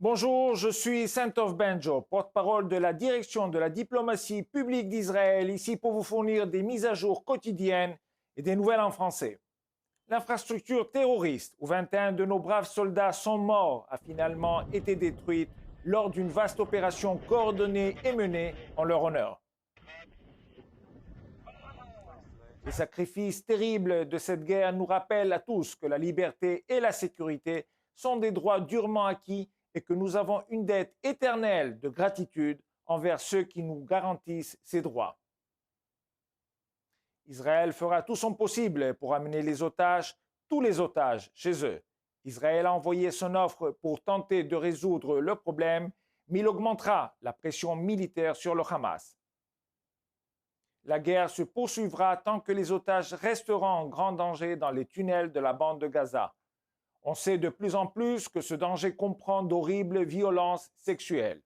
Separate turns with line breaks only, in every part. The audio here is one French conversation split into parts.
Bonjour, je suis Santov Benjo, porte-parole de la direction de la diplomatie publique d'Israël, ici pour vous fournir des mises à jour quotidiennes et des nouvelles en français. L'infrastructure terroriste où 21 de nos braves soldats sont morts a finalement été détruite lors d'une vaste opération coordonnée et menée en leur honneur. Les sacrifices terribles de cette guerre nous rappellent à tous que la liberté et la sécurité sont des droits durement acquis et que nous avons une dette éternelle de gratitude envers ceux qui nous garantissent ces droits. Israël fera tout son possible pour amener les otages, tous les otages, chez eux. Israël a envoyé son offre pour tenter de résoudre le problème, mais il augmentera la pression militaire sur le Hamas. La guerre se poursuivra tant que les otages resteront en grand danger dans les tunnels de la bande de Gaza. On sait de plus en plus que ce danger comprend d'horribles violences sexuelles.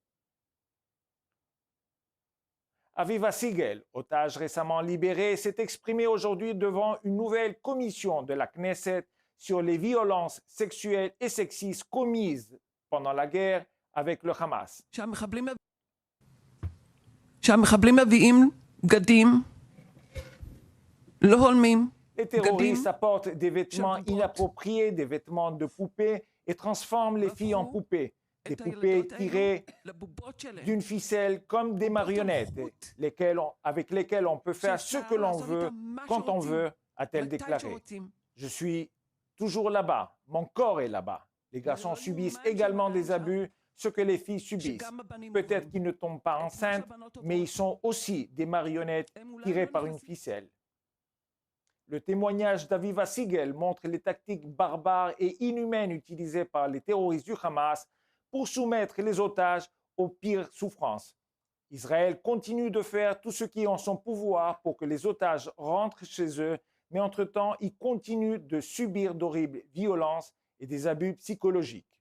Aviva Siegel, otage récemment libéré, s'est exprimé aujourd'hui devant une nouvelle commission de la Knesset sur les violences sexuelles et sexistes commises pendant la guerre avec le Hamas. Les terroristes apportent des vêtements inappropriés, des vêtements de poupées et transforment les filles en poupées. Des poupées tirées d'une ficelle comme des marionnettes, avec lesquelles on peut faire ce que l'on veut, quand on veut, a-t-elle déclaré. Je suis toujours là-bas, mon corps est là-bas. Les garçons subissent également des abus, ce que les filles subissent. Peut-être qu'ils ne tombent pas enceintes, mais ils sont aussi des marionnettes tirées par une ficelle. Le témoignage d'Aviva Siegel montre les tactiques barbares et inhumaines utilisées par les terroristes du Hamas pour soumettre les otages aux pires souffrances. Israël continue de faire tout ce qui est en son pouvoir pour que les otages rentrent chez eux, mais entre-temps, il continue de subir d'horribles violences et des abus psychologiques.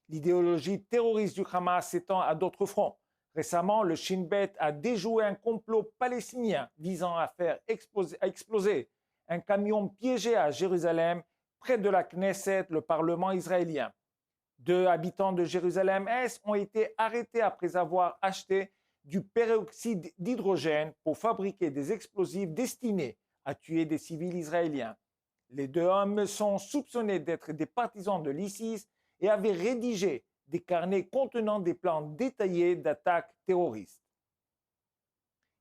L'idéologie terroriste du Hamas s'étend à d'autres fronts. Récemment, le Shin Bet a déjoué un complot palestinien visant à faire exploser un camion piégé à Jérusalem, près de la Knesset, le Parlement israélien. 2 habitants de Jérusalem-Est ont été arrêtés après avoir acheté du peroxyde d'hydrogène pour fabriquer des explosifs destinés à tuer des civils israéliens. Les 2 hommes sont soupçonnés d'être des partisans de l'ISIS et avaient rédigé des carnets contenant des plans détaillés d'attaques terroristes.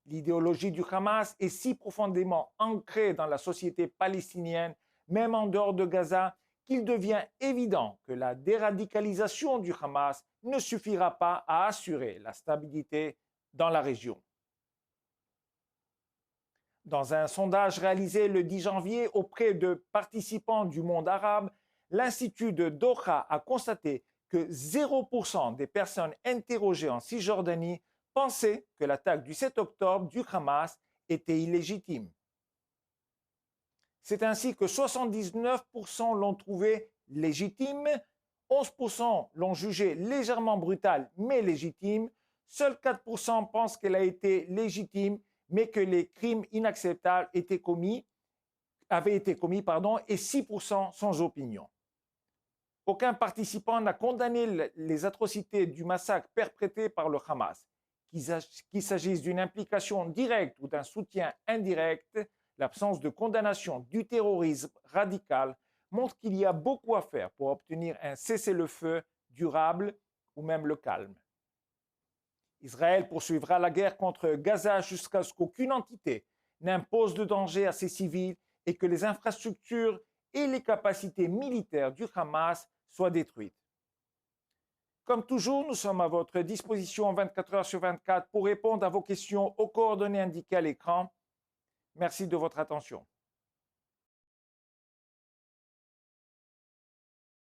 L'idéologie du Hamas est si profondément ancrée dans la société palestinienne, même en dehors de Gaza, qu'il devient évident que la déradicalisation du Hamas ne suffira pas à assurer la stabilité dans la région. Dans un sondage réalisé le 10 janvier auprès de participants du monde arabe, l'Institut de Doha a constaté que 0% des personnes interrogées en Cisjordanie pensaient que l'attaque du 7 octobre du Hamas était illégitime. C'est ainsi que 79% l'ont trouvée légitime, 11% l'ont jugée légèrement brutale mais légitime, seuls 4% pensent qu'elle a été légitime mais que les crimes inacceptables avaient été commis, et 6% sans opinion. Aucun participant n'a condamné les atrocités du massacre perpétré par le Hamas. Qu'il s'agisse d'une implication directe ou d'un soutien indirect, l'absence de condamnation du terrorisme radical montre qu'il y a beaucoup à faire pour obtenir un cessez-le-feu durable ou même le calme. Israël poursuivra la guerre contre Gaza jusqu'à ce qu'aucune entité n'impose de danger à ses civils et que les infrastructures et les capacités militaires du Hamas soient détruites. Comme toujours, nous sommes à votre disposition 24 heures sur 24 pour répondre à vos questions aux coordonnées indiquées à l'écran. Merci de votre attention.